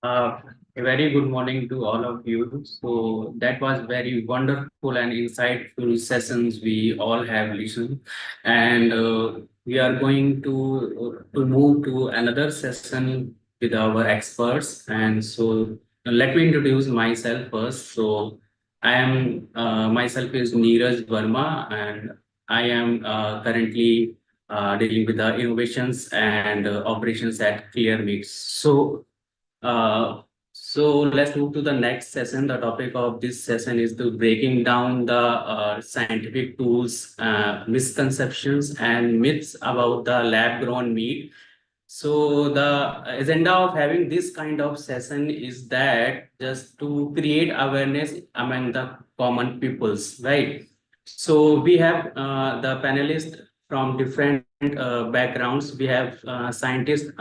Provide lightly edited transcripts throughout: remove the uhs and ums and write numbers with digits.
Uh, a very good morning to all of you. So that was very wonderful and insightful sessions we all have listened, and we are going to move to another session with our experts. And so let me introduce myself first. So I am myself is Neeraj Verma, and I am currently dealing with the innovations and operations at ClearMeat. Uh, so let's move to the next session. The topic of this session is to breaking down the scientific tools, misconceptions, and myths about the lab-grown meat. So the agenda of having this kind of session is that just to create awareness among the common peoples, right? So we have the panelists from different backgrounds. We have scientists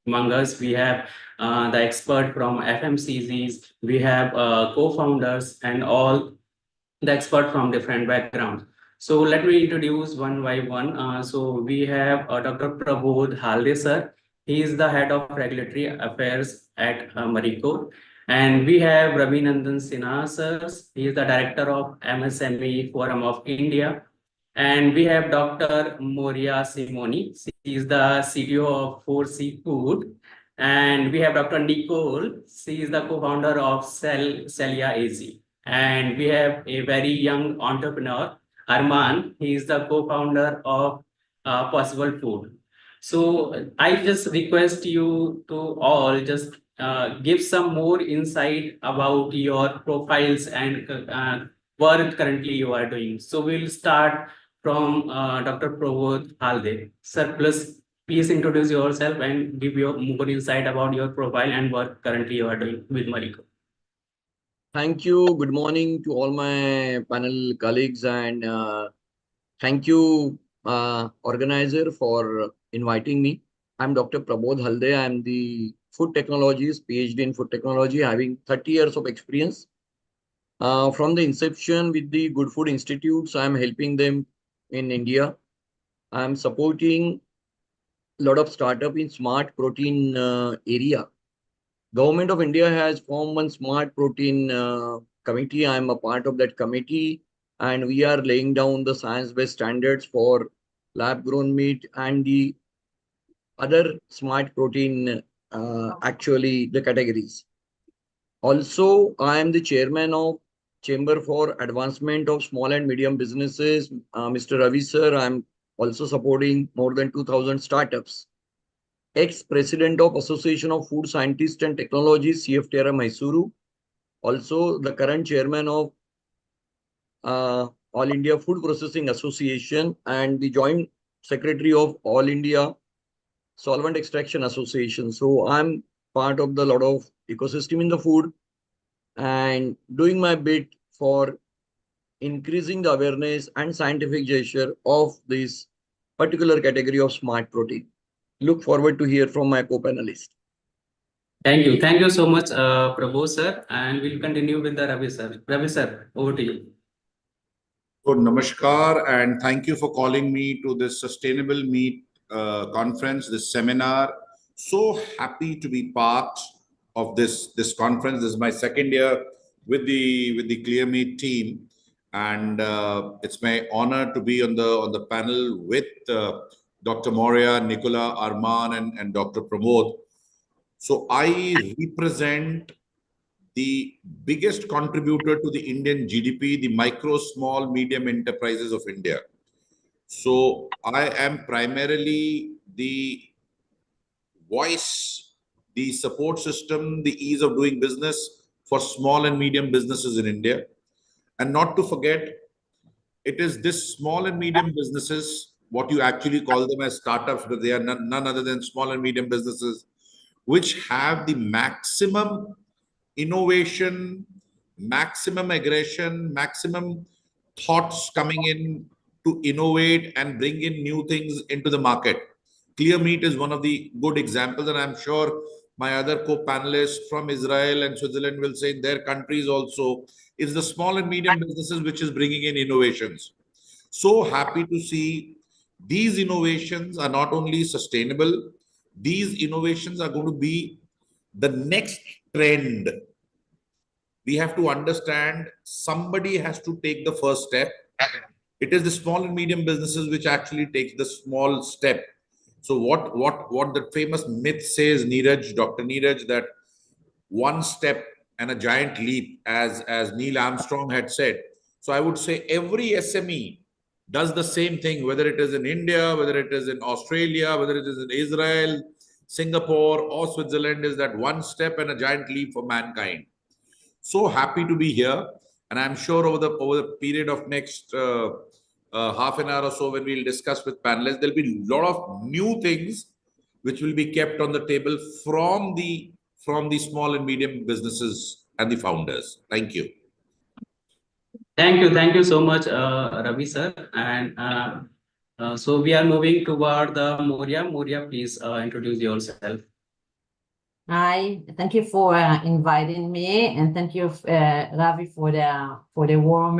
among us. We have the expert from FMCGs. We have co-founders and all the expert from different backgrounds. So let me introduce one by one. So we have Dr. Prabodh Halde, sir. He is the head of regulatory affairs at Marico. And we have Ravi Nandan Sinha, sir. He is the director of MSME Forum of India. And we have Dr. Moria Shimoni. She is the CTO of Forsea Food. And we have Dr. Nicole. She is the co-founder of Sallea AG. And we have a very young entrepreneur, Armaan. He is the co-founder of Possible Food. So I just request you to all just give some more insight about your profiles and work currently you are doing. So we'll start from Dr. Prabodh Halde. Sir, please introduce yourself and give your more insight about your profile and work currently you are doing with Marico. Thank you. Good morning to all my panel colleagues, and thank you, organizer, for inviting me. I'm Dr. Prabodh Halde. I'm the food technologist, PhD in food technology, having 30 years of experience. From the inception with the Good Food Institutes, I'm helping them in India. I'm supporting a lot of startup in smart protein area. Government of India has formed one smart protein committee. I am a part of that committee, and we are laying down the science-based standards for lab-grown meat and the other smart protein, actually the categories. Also, I am the chairman of Chamber for Advancement of Small and Medium Businesses. Mr. Ravi sir, I am also supporting more than 2,000 startups. Ex-president of Association of Food Scientists and Technologies, CFTR Mysuru. Also the current chairman of All India Food Processing Association and the joint secretary of All India Solvent Extraction Association. So I'm part of the lot of ecosystem in the food and doing my bit for increasing the awareness and scientific gesture of this particular category of smart protein. Look forward to hear from my co-panelist. Thank you. Thank you so much, Prabhu sir. And we'll continue with the Ravi sir. Ravi sir, over to you. So, Namaskar, and thank you for calling me to this Sustainable Meat conference, this seminar. So happy to be part of this conference. This is my second year with the ClearMeat team, and it's my honor to be on the panel with Dr. Moria, Nicola, Armaan, and Dr. Prabodh. So I represent the biggest contributor to the Indian GDP, the micro, small, medium enterprises of India. So I am primarily the voice, the support system, the ease of doing business for small and medium businesses in India. And not to forget, it is this small and medium businesses, what you actually call them as startups, but they are none other than small and medium businesses, which have the maximum innovation, maximum aggression, maximum thoughts coming in to innovate and bring in new things into the market. ClearMeat is one of the good examples, and I'm sure my other co-panelists from Israel and Switzerland will say in their countries also, it's the small and medium businesses which is bringing in innovations. So happy to see these innovations are not only sustainable, these innovations are going to be the next trend, we have to understand somebody has to take the first step. It is the small and medium businesses which actually takes the small step. So what the famous myth says, Neeraj, Dr. Neeraj, that one step and a giant leap, as Neil Armstrong had said. So I would say every SME does the same thing, whether it is in India, whether it is in Australia, whether it is in Israel, Singapore, or Switzerland, is that one step and a giant leap for mankind. So happy to be here, and I'm sure over the period of next half an hour or so, when we'll discuss with panelists, there'll be a lot of new things which will be kept on the table from the small and medium businesses and the founders. Thank you. Thank you so much, Ravi sir. And so we are moving toward the Moria. Moria, please introduce yourself. Hi, thank you for inviting me, and thank you, Ravi, for the warm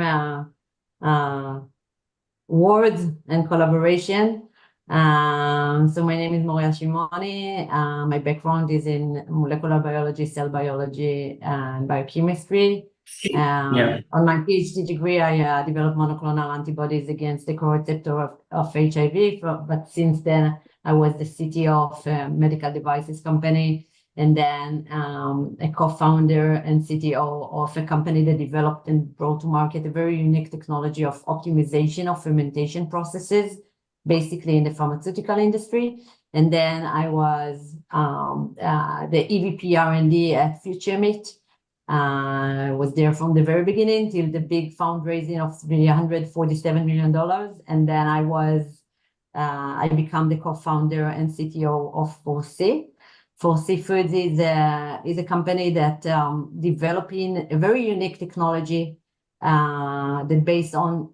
words and collaboration. So my name is Moria Shimoni. My background is in molecular biology, cell biology, and biochemistry. On my PhD degree, I developed monoclonal antibodies against the co-receptor of HIV. But since then, I was the CTO of a medical devices company, and then a co-founder and CTO of a company that developed and brought to market a very unique technology of optimization of fermentation processes, basically in the pharmaceutical industry. And then I was the EVP R&D at ClearMeat. I was there from the very beginning till the big fundraising of $347 million. And then I became the co-founder and CTO of Forsea. Forsea Foods is a company that developing a very unique technology that based on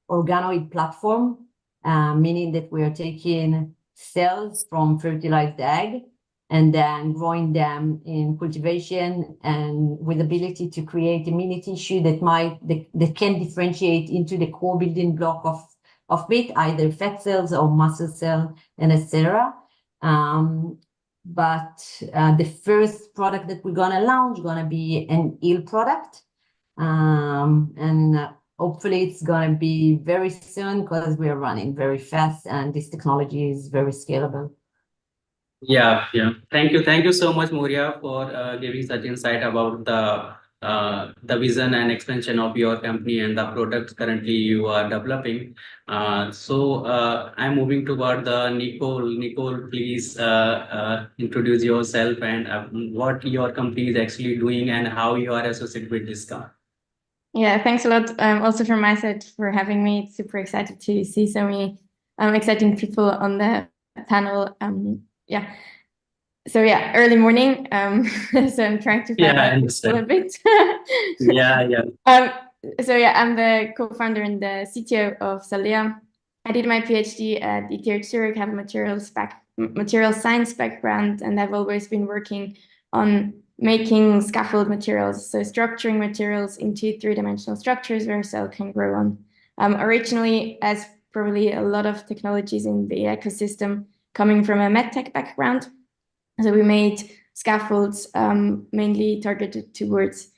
organoid platform, meaning that we are taking cells from fertilized egg and then growing them in cultivation and with ability to create a mini tissue that can differentiate into the core building block of meat, either fat cells or muscle cell, and etc. But the first product that we're gonna launch gonna be an eel product, and hopefully it's gonna be very soon because we are running very fast and this technology is very scalable. Yeah. Thank you so much, Moria, for giving such insight about the vision and expansion of your company and the products currently you are developing. So I'm moving toward the Nicole. Nicole, please introduce yourself and what your company is actually doing and how you are associated with this company. Yeah, thanks a lot. Also from my side for having me. It's super excited to see so many exciting people on the panel. So early morning. So I'm trying to I a bit. I'm the co-founder and the CTO of Sallea. I did my PhD at ETH Zurich, have a material science background, and I've always been working on making scaffold materials, so structuring materials into three-dimensional structures where a cell can grow on. Originally, as probably a lot of technologies in the ecosystem, coming from a medtech background. So we made scaffolds mainly targeted towards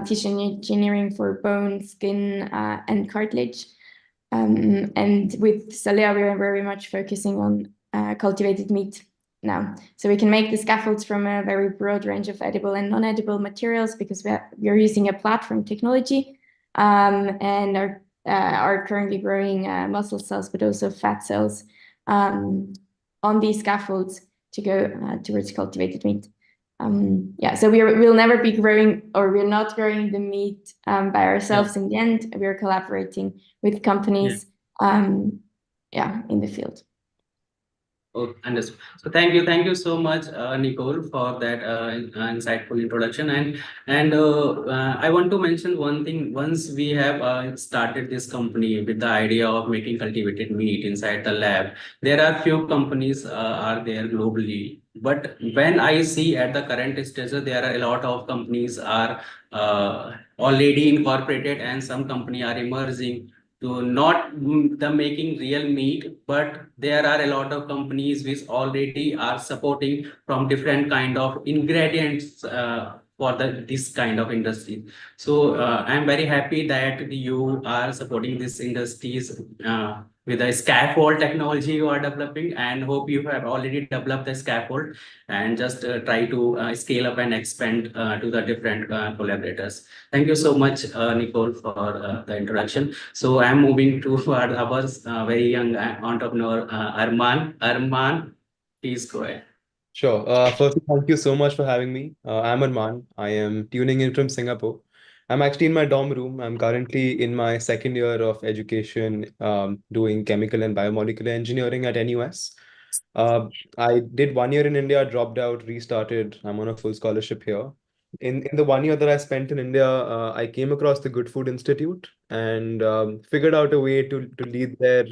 tissue engineering for bone, skin, and cartilage. And with Sallea, we are very much focusing on cultivated meat now. So we can make the scaffolds from a very broad range of edible and non-edible materials because we are using a platform technology and are currently growing muscle cells, but also fat cells on these scaffolds to go towards cultivated meat. So we'll never be growing, or we're not growing the meat by ourselves in the end. We're collaborating with companies in the field. Oh, understood. So thank you so much, Nicole, for that insightful introduction. And I want to mention one thing. Once we have started this company with the idea of making cultivated meat inside the lab, there are few companies are there globally. But when I see at the current stage, there are a lot of companies are already incorporated, and some company are emerging. to not the making real meat, but there are a lot of companies which already are supporting from different kind of ingredients for this kind of industry. So I'm very happy that you are supporting this industries with the scaffold technology you are developing, and hope you have already developed the scaffold and just try to scale up and expand to the different collaborators. Thank you so much, Nicole, for the introduction. So I'm moving to our very young entrepreneur, Armaan. Armaan, please go ahead. Sure. Firstly, thank you so much for having me. I'm Armaan. I am tuning in from Singapore. I'm actually in my dorm room. I'm currently in my second year of education, doing chemical and biomolecular engineering at NUS. I did 1 year in India, dropped out, restarted. I'm on a full scholarship here. In the 1 year that I spent in India, I came across the Good Food Institute and figured out a way to lead their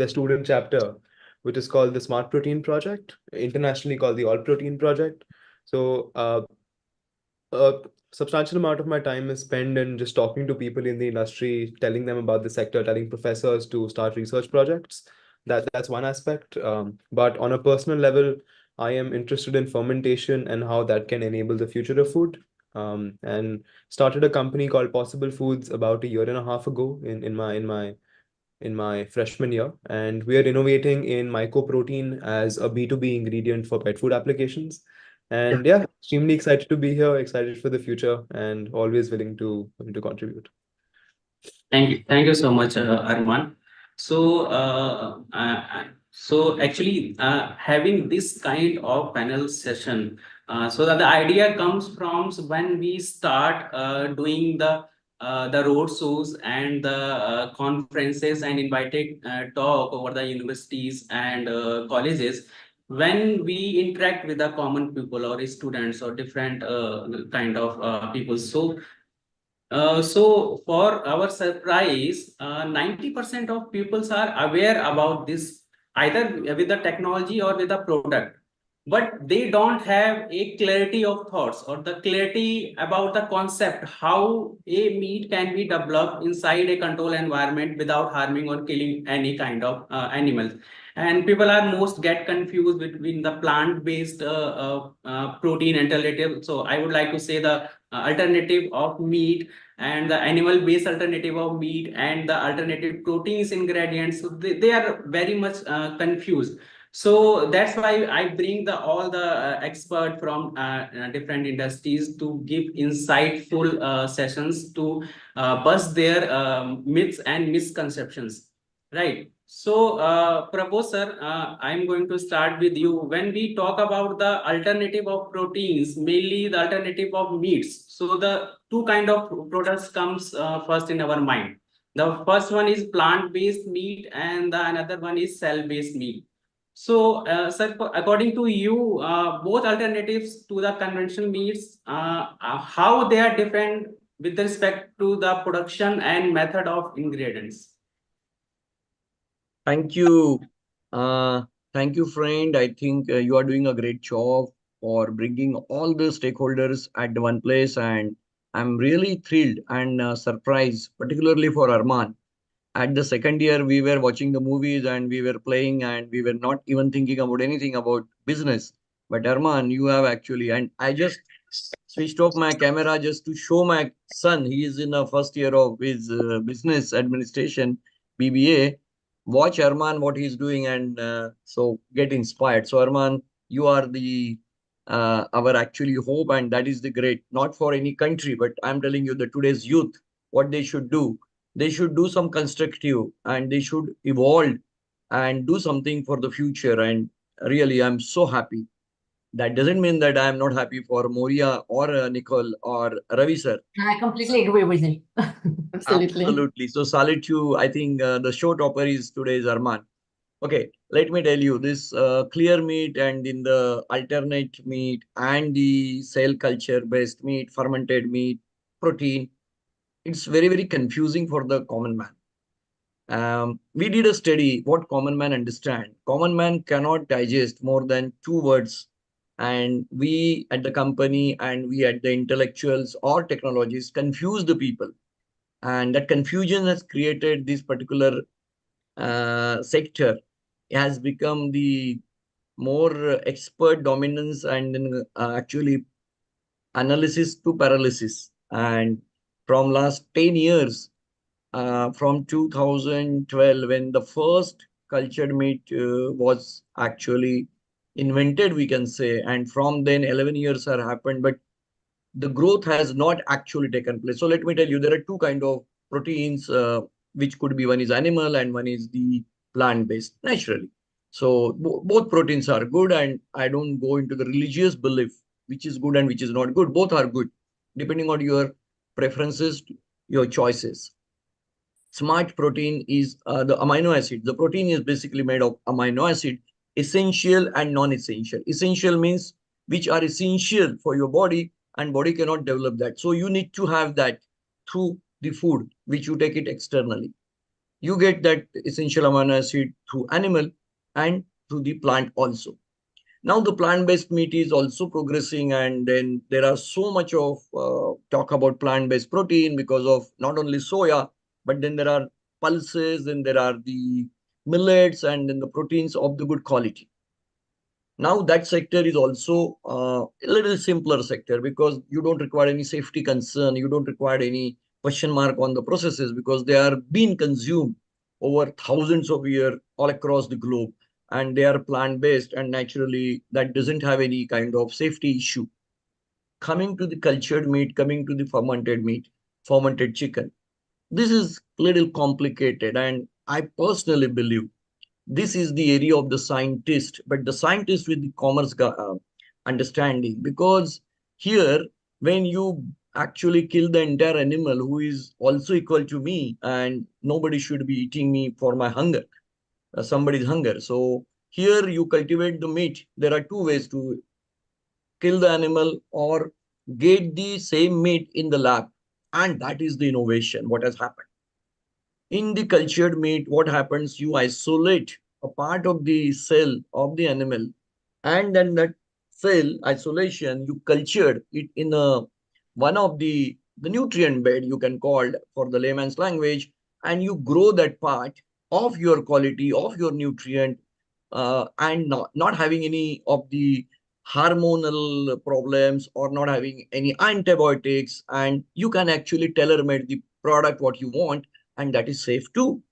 student chapter, which is called the Smart Protein Project, internationally called the All Protein Project. So a substantial amount of my time is spent in just talking to people in the industry, telling them about the sector, telling professors to start research projects. That's one aspect. But on a personal level, I am interested in fermentation and how that can enable the future of food. And started a company called Pawsible Foods about a year and a half ago in my freshman year, and we are innovating in mycoprotein as a B2B ingredient for pet food applications. And yeah, extremely excited to be here, excited for the future, and always willing to contribute. Thank you so much, Armaan. So actually, having this kind of panel session, so that the idea comes from when we start doing the road shows and the conferences and invited talk over the universities and colleges. When we interact with the common people or students or different kind of people, so for our surprise, 90% of peoples are aware about this, either with the technology or with the product, but they don't have a clarity of thoughts or the clarity about the concept, how a meat can be developed inside a controlled environment without harming or killing any kind of animals. And people are most get confused between the plant-based protein alternative. So I would like to say the alternative of meat and the animal-based alternative of meat and the alternative proteins ingredients. So they are very much confused. So that's why I bring all the expert from different industries to give insightful sessions to bust their myths and misconceptions. Right. So, Prabodh sir, I'm going to start with you. When we talk about the alternative of proteins, mainly the alternative of meats, so the two kind of products comes first in our mind. The first one is plant-based meat, and the another one is cell-based meat. So, sir, according to you, both alternatives to the conventional meats, how they are different with respect to the production and method of ingredients? Thank you. Thank you, friend. I think you are doing a great job for bringing all the stakeholders at one place. And I'm really thrilled and surprised, particularly for Armaan. At the second year, we were watching the movies and we were playing and we were not even thinking about anything about business. But Armaan, you have actually, and I just switched off my camera just to show my son. He is in the first year of his business administration, BBA. Watch Armaan what he's doing and so get inspired. So Armaan, you are the our actually hope, and that is the great, not for any country, but I'm telling you the today's youth, what they should do. They should do some constructive and they should evolve and do something for the future. And really, I'm so happy. That doesn't mean that I am not happy for Moria or Nicole or Ravi sir. I completely agree with you. Absolutely. Absolutely. So salute you. I think the show topper is today's Armaan. Okay, let me tell you this ClearMeat and in the alternate meat and the cell culture based meat, fermented meat, protein, it's very, very confusing for the common man. We did a study what common man understand. Common man cannot digest more than 2 words. And we at the company and we at the intellectuals or technologists confuse the people. And that confusion has created this particular sector. It has become the more expert dominance and actually analysis to paralysis. And from last 10 years, from 2012, when the first cultured meat was actually invented, we can say, and from then 11 years have happened, but the growth has not actually taken place. So let me tell you, there are two kind of proteins, which could be, one is animal and one is the plant-based, naturally. So both proteins are good, and I don't go into the religious belief, which is good and which is not good. Both are good, depending on your preferences, your choices. Smart protein is the amino acid. The protein is basically made of amino acid, essential and non-essential. Essential means which are essential for your body, and body cannot develop that. So you need to have that through the food, which you take it externally. You get that essential amino acid through animal and through the plant also. Now the plant-based meat is also progressing, and then there are so much of talk about plant-based protein because of not only soya, but then there are pulses, then there are the millets, and then the proteins of the good quality. Now that sector is also a little simpler sector, because you don't require any safety concern, you don't require any question mark on the processes, because they are being consumed over thousands of years all across the globe, and they are plant-based, and naturally that doesn't have any kind of safety issue. Coming to the cultured meat, coming to the fermented meat, fermented chicken, this is a little complicated, and I personally believe this is the area of the scientist, but the scientist with the commerce understanding, because here, when you actually kill the entire animal who is also equal to me, and nobody should be eating me for my hunger, somebody's hunger. So here you cultivate the meat. There are two ways to kill the animal or get the same meat in the lab. And that is the innovation, what has happened. In the cultured meat, what happens? You isolate a part of the cell of the animal, and then that cell isolation, you cultured it in a one of the nutrient bed, you can call for the layman's language, and you grow that part of your quality of your nutrient, and not having any of the hormonal problems or not having any antibiotics, and you can actually tailor-made the product what you want, and that is safe too.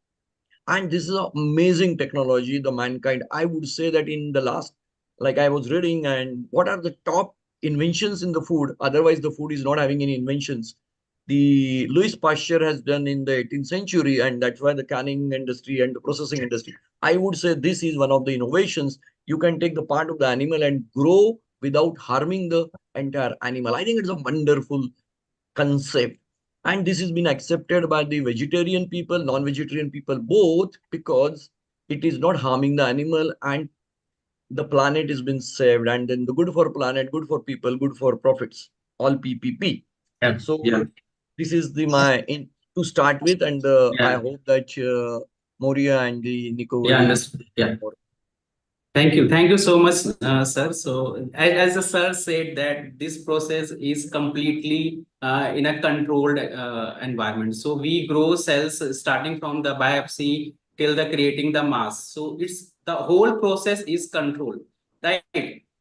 And this is an amazing technology, the mankind, I would say that in the last, like I was reading, and what are the top inventions in the food? Otherwise, the food is not having any inventions. The Louis Pasteur has done in the 18th century, and that's why the canning industry and the processing industry. I would say this is one of the innovations. You can take the part of the animal and grow without harming the entire animal. I think it's a wonderful concept. And this has been accepted by the vegetarian people, non-vegetarian people, both, because it is not harming the animal and the planet has been saved. And then the good for planet, good for people, good for profits, all PPP. Yeah. So Yeah. this is the to start with, and I Yeah. hope that Moria and the Nicole. Yeah. Understood. Yeah. Thank you so much, sir. So, as the sir said, that this process is completely in a controlled environment. So, we grow cells starting from the biopsy till the creating the mass. So, it's the whole process is controlled, right?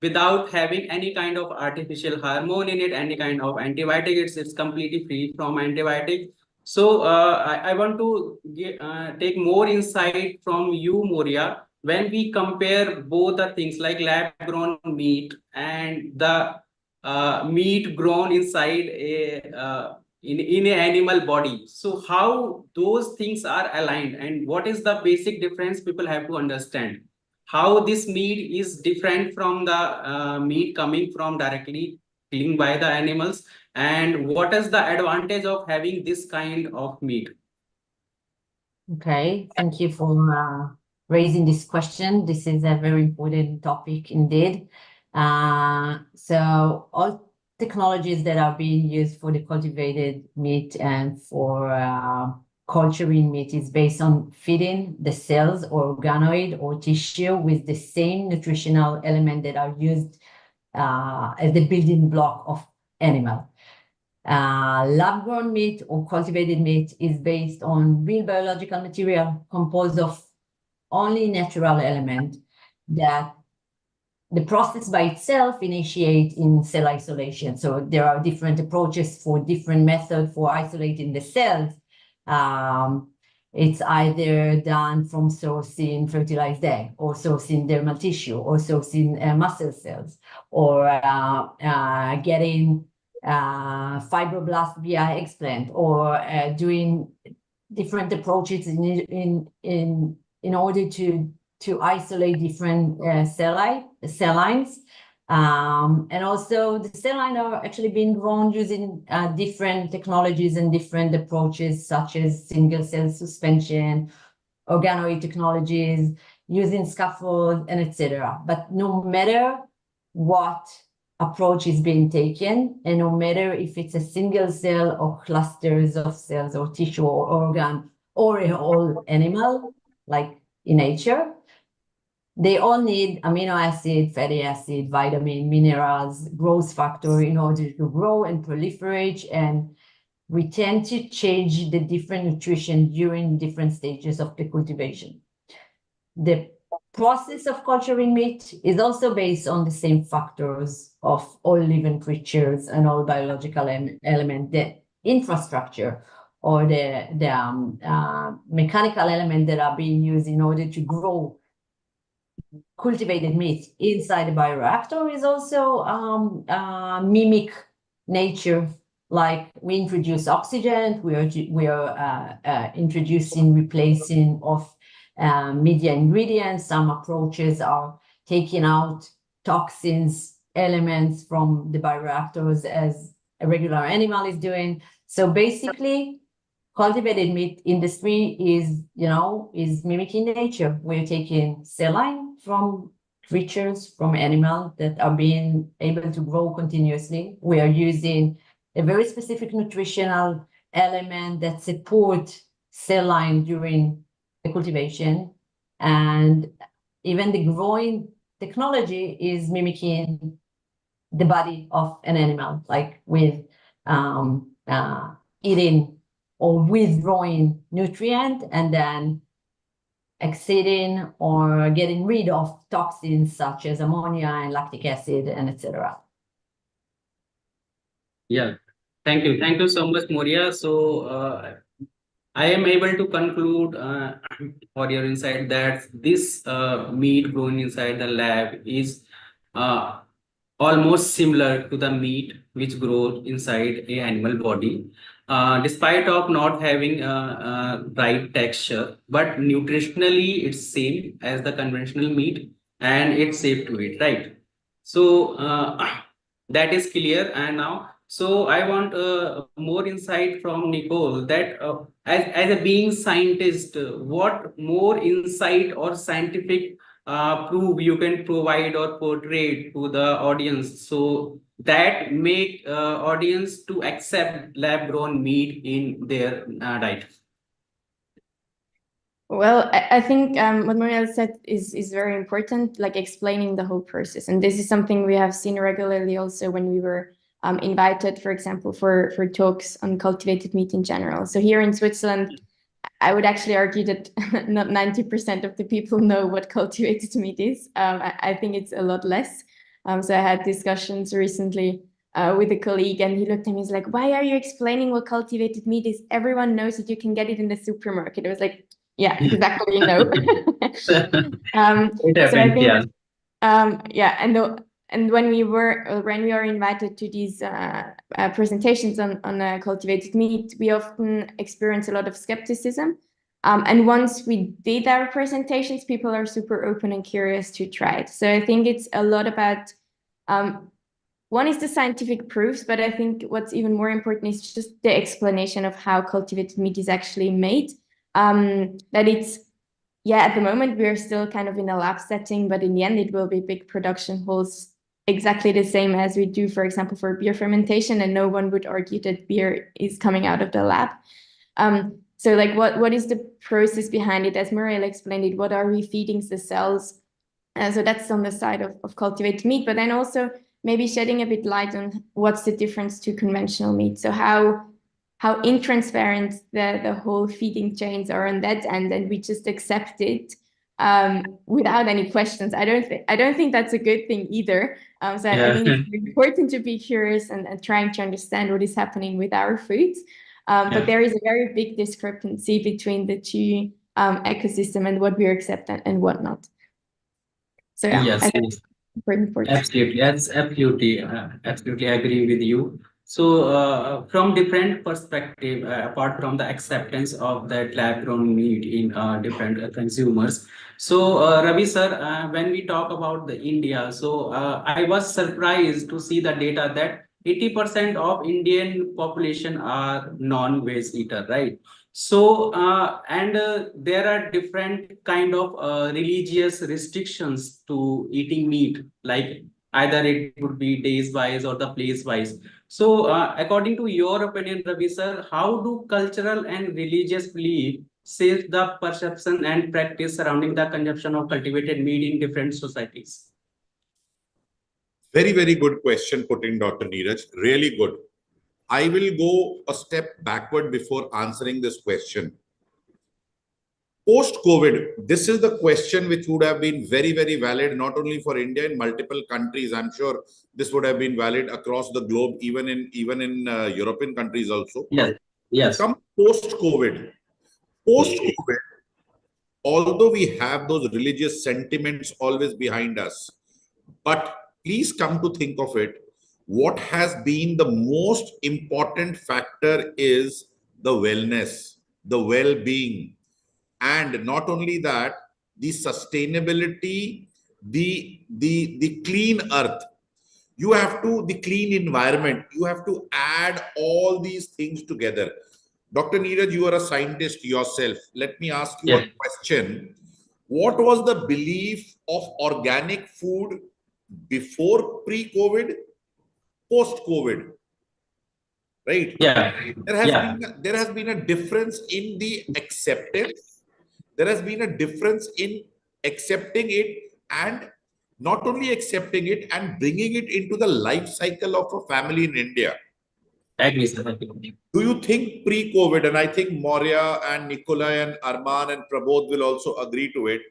Without having any kind of artificial hormone in it, any kind of antibiotic. It's completely free from antibiotic. So, I want to take more insight from you, Moria, when we compare both the things like lab grown meat and the meat grown inside in an animal body, so how those things are aligned, and what is the basic difference people have to understand, how this meat is different from the meat coming from directly killed by the animals, and what is the advantage of having this kind of meat? Okay, thank you for raising this question. This is a very important topic indeed. So all technologies that are being used for the cultivated meat and for culturing meat is based on feeding the cells or organoid or tissue with the same nutritional element that are used as the building block of animal. Lab-grown meat or cultivated meat is based on real biological material composed of only natural element that the process by itself initiate in cell isolation. So there are different approaches for different methods for isolating the cells. It's either done from sourcing fertilized egg or sourcing dermal tissue or sourcing muscle cells or getting fibroblast via explant or doing different approaches in order to isolate different cell lines. And also the cell lines are actually being grown using different technologies and different approaches, such as single cell suspension, organoid technologies, using scaffold, and etc. But no matter what approach is being taken, and no matter if it's a single cell or clusters of cells or tissue or organ or a whole animal, like in nature, they all need amino acid, fatty acid, vitamin, minerals, growth factor in order to grow and proliferate. And we tend to change the different nutrition during different stages of the cultivation. The process of culturing meat is also based on the same factors of all living creatures and all biological element, the infrastructure or the mechanical element that are being used in order to grow cultivated meat inside the bioreactor is also mimic nature. Like we introduce oxygen, we are introducing replacing of media ingredients. Some approaches are taking out toxins, elements from the bioreactors as a regular animal is doing. So basically, cultivated meat industry is mimicking nature. We're taking cell line from creatures, from animals that are being able to grow continuously. We are using a very specific nutritional element that support cell line during the cultivation. And even the growing technology is mimicking the body of an animal, like with eating or withdrawing nutrient and then exceeding or getting rid of toxins such as ammonia and lactic acid and etc. Yeah, thank you. Thank you so much, Moria. So I am able to conclude for your insight that this meat grown inside the lab is almost similar to the meat which grows inside a animal body, despite of not having right texture, but nutritionally it's same as the conventional meat and it's safe to eat, right? So that is clear. And now, so I want more insight from Nicole that as a being scientist, what more insight or scientific proof you can provide or portray to the audience so that make audience to accept lab grown meat in their diet? Well, I think what Moria said is very important, like explaining the whole process. And this is something we have seen regularly also when we were invited, for example, for talks on cultivated meat in general. So here in Switzerland, I would actually argue that not 90% of the people know what cultivated meat is. I think it's a lot less. So I had discussions recently with a colleague, and he looked at me, he's like, why are you explaining what cultivated meat is? Everyone knows that you can get it in the supermarket. I was like, yeah, exactly, no. So I think, and when we are invited to these presentations on cultivated meat, we often experience a lot of skepticism. And once we did our presentations, people are super open and curious to try it. So I think it's a lot about, one is the scientific proofs, but I think what's even more important is just the explanation of how cultivated meat is actually made. That it's, at the moment we're still kind of in a lab setting, but in the end it will be big production halls, exactly the same as we do, for example, for beer fermentation, and no one would argue that beer is coming out of the lab. So like what is the process behind it? As Muriel explained it, what are we feeding the cells? So that's on the side of cultivated meat, but then also maybe shedding a bit light on what's the difference to conventional meat. So how intransparent the whole feeding chains are on that end, and we just accept it without any questions. I don't think that's a good thing either. So I think it's important to be curious and trying to understand what is happening with our foods. But there is a very big discrepancy between the two ecosystem and what we accept and what not. So yeah, Yes, I think it's important for absolutely. Yes, absolutely agree with you. So, from different perspective, apart from the acceptance of that lab-grown meat in different consumers. So, Ravi sir, when we talk about the India, so I was surprised to see the data that 80% of Indian population are non-veg eater, right? So, there are different kind of religious restrictions to eating meat, like either it would be days wise or the place wise. So, according to your opinion, Ravi sir, how do cultural and religious belief shape the perception and practice surrounding the consumption of cultivated meat in different societies? Very, very good question putting Dr. Neeraj. Really good. I will go a step backward before answering this question. Post-COVID, this is the question which would have been very, very valid, not only for India, in multiple countries. I'm sure this would have been valid across the globe, even in European countries also. Yes. Yes. Come post-COVID, although we have those religious sentiments always behind us, but please come to think of it, what has been the most important factor is the wellness, the well-being, and not only that, the sustainability, the clean earth. You have to, the clean environment, you have to add all these things together. Dr. Neeraj, you are a scientist yourself. Let me ask you a question. What was the belief of organic food before pre-COVID, post-COVID? Right? Yeah. There has been a difference in the acceptance. There has been a difference in accepting it, and not only accepting it and bringing it into the life cycle of a family in India. Agree, sir. Do you think pre-COVID, and I think Moria and Nicole and Armaan and Prabodh will also agree to it,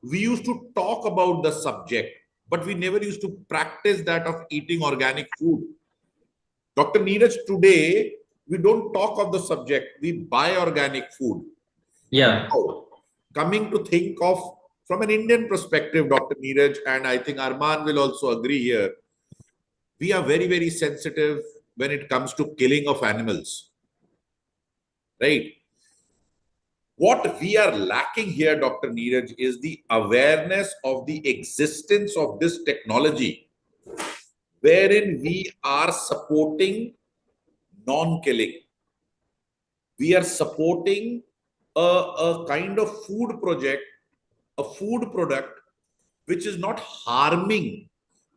we used to talk about the subject, but we never used to practice that of eating organic food. Dr. Neeraj, today, we don't talk of the subject, we buy organic food. Yeah. Now, coming to think of, from an Indian perspective, Dr. Neeraj, and I think Armaan will also agree here, we are very, very sensitive when it comes to killing of animals. Right? What we are lacking here, Dr. Neeraj, is the awareness of the existence of this technology, wherein we are supporting non-killing. We are supporting a kind of food project, a food product, which is not harming.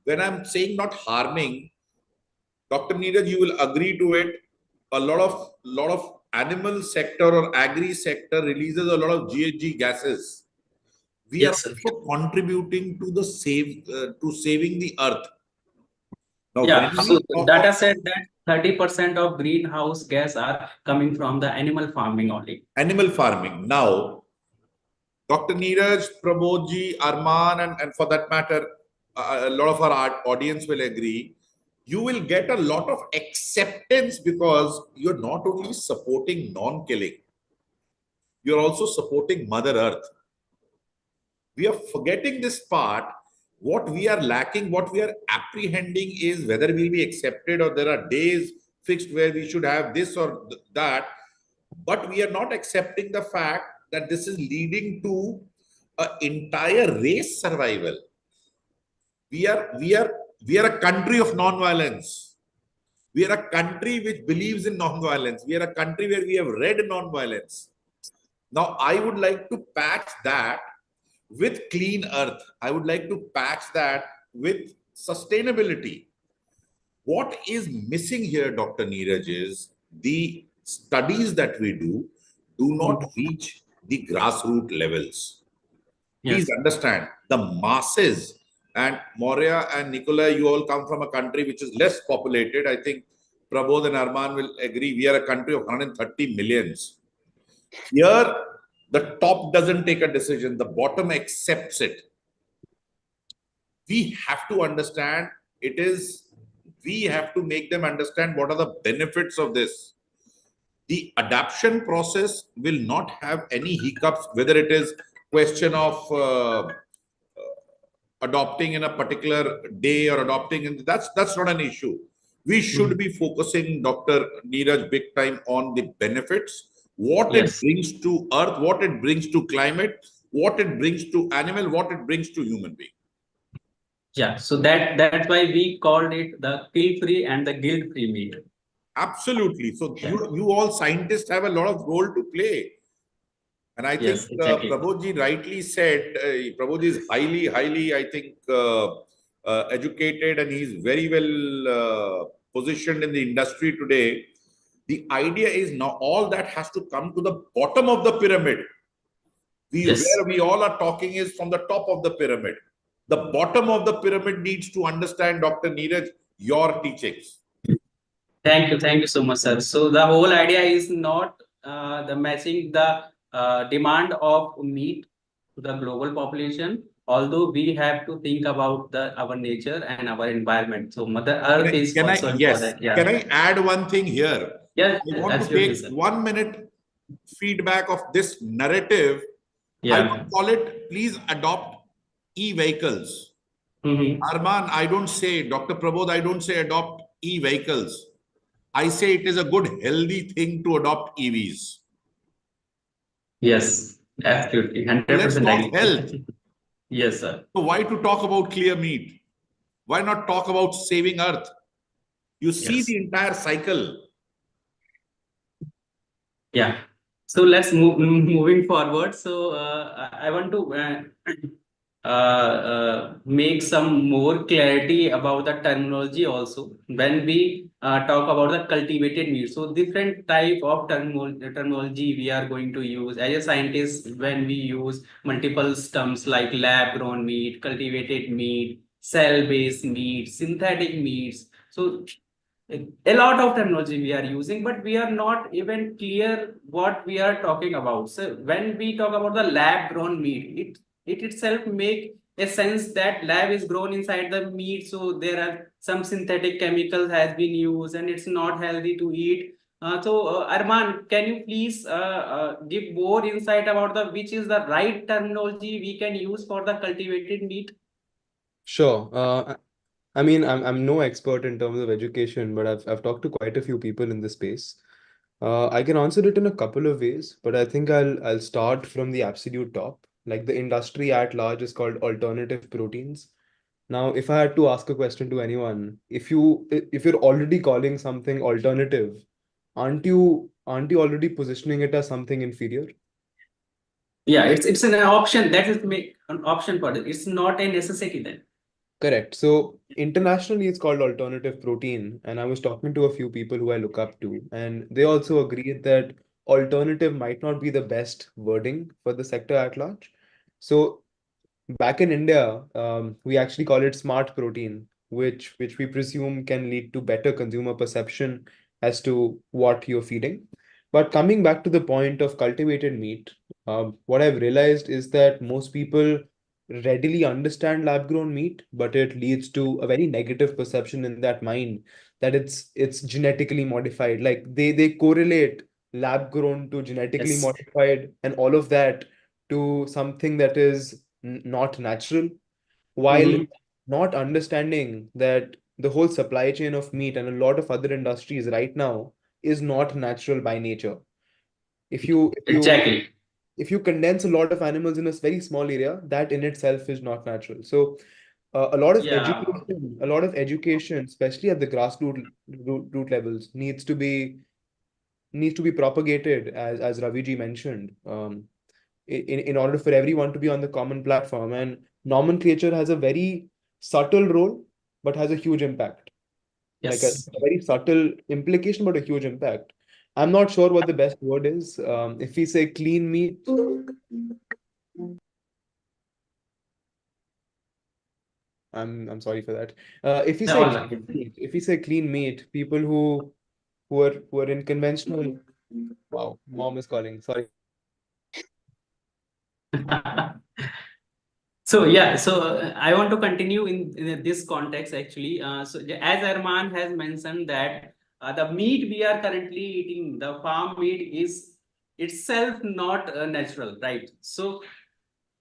When I'm saying not harming, Dr. Neeraj, you will agree to it. A lot of animal sector or agri sector releases a lot of GHG gases. We are also contributing to the saving the earth. Now, yeah. when So we data said that 30% of greenhouse gas are coming from the animal farming only. Animal farming. Now, Dr. Neeraj, Prabodh, Armaan, and for that matter, a lot of our audience will agree. You will get a lot of acceptance because you're not only supporting non-killing, you're also supporting Mother Earth. We are forgetting this part. What we are lacking, what we are apprehending is whether we'll be accepted or there are days fixed where we should have this or that. But we are not accepting the fact that this is leading to an entire race survival. We are a country of non-violence. We are a country which believes in non-violence. We are a country where we have read non-violence. Now, I would like to patch that with clean earth. I would like to patch that with sustainability. What is missing here, Dr. Neeraj, is the studies that we do not reach the grassroots levels. Please understand, the masses, And Moria and Nicole, you all come from a country which is less populated. I think Prabodh and Armaan will agree. We are a country of 130 millions. Here, the top doesn't take a decision. The bottom accepts it. We have to understand we have to make them understand what are the benefits of this. The adoption process will not have any hiccups, whether it is question of adopting in a particular day or adopting in that's not an issue. We should be focusing, Dr. Neeraj, big time on the benefits, what it Yes. brings to earth, what it brings to climate, what it brings to animal, what it brings to human being. Yeah, so that's why we called it the pill-free and the guilt-free meat. Absolutely. So Yeah. you all scientists have a lot of role to play. And I think Yes, exactly. Prabodh rightly said, Prabodh is highly, I think, educated, and he's very well positioned in the industry today. The idea is now all that has to come to the bottom of the pyramid. Yes. Where we all are talking is from the top of the pyramid. The bottom of the pyramid needs to understand, Dr. Neeraj, your teachings. Thank you so much, sir. So the whole idea is not the matching the demand of meat to the global population, although we have to think about our nature and our environment. So Mother Earth is also important. Yeah. Can I add one thing here? Yes, I want to absolutely, take sir. 1 minute feedback of this narrative. I Yeah. don't call it, please adopt e-vehicles. Armaan, I don't say, Dr. Prabodh, I don't say adopt e-vehicles. I say it is a good, healthy thing to adopt EVs. Yes, absolutely. Let's 100% talk agree. health. Yes, sir. So why to talk about ClearMeat? Why not talk about saving Earth? You see Yes. the entire cycle. Yeah. So let's moving forward. So I want to make some more clarity about the terminology also when we talk about the cultivated meat. So different type of terminology we are going to use as a scientist when we use multiple terms like lab grown meat, cultivated meat, cell based meat, synthetic meats. So a lot of terminology we are using, but we are not even clear what we are talking about. So when we talk about the lab grown meat, it itself make a sense that lab is grown inside the meat. So there are some synthetic chemicals has been used and it's not healthy to eat. Armaan, can you please give more insight about which is the right terminology we can use for the cultivated meat? Sure. I mean, I'm no expert in terms of education, but I've talked to quite a few people in this space. I can answer it in a couple of ways, but I think I'll start from the absolute top. Like the industry at large is called alternative proteins. Now, if I had to ask a question to anyone, if you're already calling something alternative, aren't you already positioning it as something inferior? Yeah, it's an option that is make an option for it. It's not a necessity then. Correct. So internationally, it's called alternative protein. And I was talking to a few people who I look up to, and they also agreed that alternative might not be the best wording for the sector at large. So back in India, we actually call it smart protein, which we presume can lead to better consumer perception as to what you're feeding. But coming back to the point of cultivated meat, what I've realized is that most people readily understand lab-grown meat, but it leads to a very negative perception in that mind that it's genetically modified. Like they correlate lab-grown to genetically Yes. modified and all of that to something that is not natural, while not understanding that the whole supply chain of meat and a lot of other industries right now is not natural by nature. If you if you Exactly. if you condense a lot of animals in a very small area, that in itself is not natural. So Yeah. a lot of education, especially at the grassroots root levels, needs to be propagated, as Raviji mentioned, in order for everyone to be on the common platform. And nomenclature has a very subtle role, but has a huge impact. Like a Yes. very subtle implication, but a huge impact. I'm not sure what the best word is. If we say clean meat, I'm sorry for that. If you Yeah, say all clean right. meat, if you say clean meat, people who are in conventional. Wow, mom is calling. Sorry. So yeah, so I want to continue in this context actually. So as Armaan has mentioned that the meat we are currently eating, the farm meat is itself not natural, right? So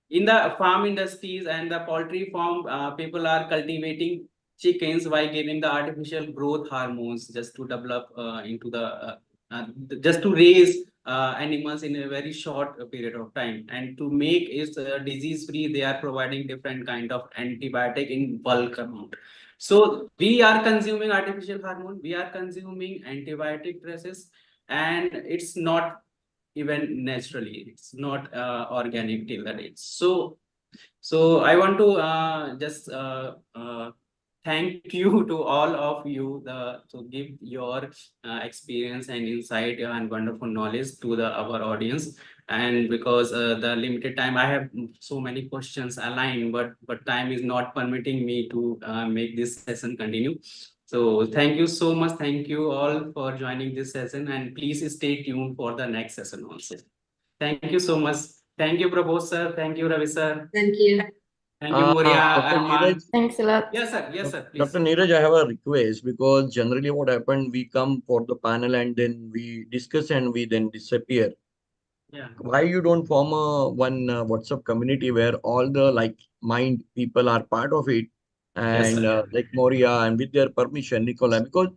in the farm industries and the poultry farm, people are cultivating chickens by giving the artificial growth hormones just to develop into the uh, just to raise animals in a very short period of time, and to make it disease free they are providing different kind of antibiotic in bulk amount. So we are consuming artificial hormone, we are consuming antibiotic process, and it's not even naturally, it's not organic till the date. So I want to just thank you to all of you to give your experience and insight and wonderful knowledge to our audience. And because the limited time, I have so many questions aligned, but time is not permitting me to make this session continue. So thank you so much. Thank you all for joining this session, and please stay tuned for the next session also. Thank you so much. Thank you, Prabodh sir. Thank you, Ravi sir. Thank you. Thank you, Moria, Dr. Armaan. Neeraj, Thanks a lot. Yes, sir. Yes, sir. Please. Dr. Neeraj, I have a request because generally what happened, we come for the panel and then we discuss and we then disappear. Yeah. Why you don't form one WhatsApp community where all the like mind people are part of it, Yes, and sir. like Moria and with their permission, Nicole, because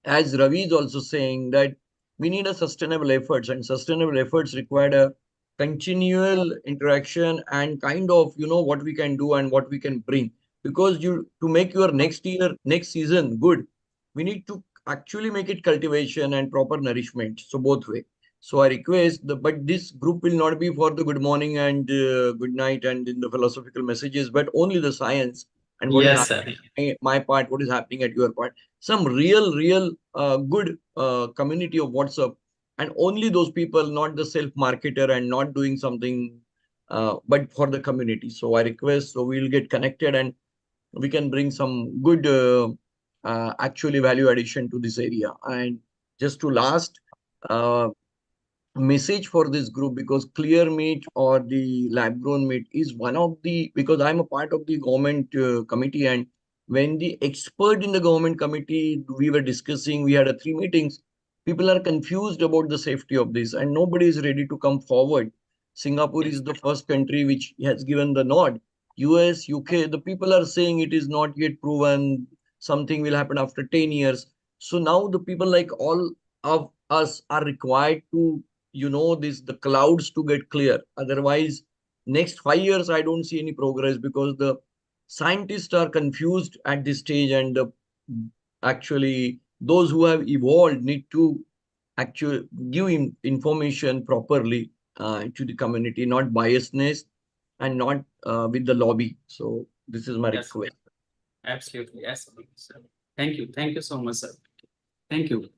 as Ravi is also saying that we need a sustainable efforts, and sustainable efforts require a continual interaction and kind of what we can do and what we can bring, because you to make your next year next season good, we need to actually make it cultivation and proper nourishment, so both way. So I request but this group will not be for the good morning and good night and in the philosophical messages, but only the science and what is Yes, sir. happening at my part, what is happening at your part, some real good community of WhatsApp, and only those people, not the self marketer and not doing something, but for the community. So I request, so we'll get connected and we can bring some good actually value addition to this area. And just to last, uh, message for this group, because ClearMeat or the lab-grown meat is one of the, because I'm a part of the government committee, and when the expert in the government committee, we were discussing, we had 3 meetings, people are confused about the safety of this and nobody is ready to come forward. Singapore is the first country which has given the nod. US, UK, the people are saying it is not yet proven, something will happen after 10 years. So now the people like all of us are required to this the clouds to get clear, otherwise next 5 years I don't see any progress, because the scientists are confused at this stage, and actually those who have evolved need to actually give information properly to the community, not biasness and not with the lobby. So this is my Yes, request. absolutely. Yes, sir. Thank you. Thank you so much, sir. Thank you.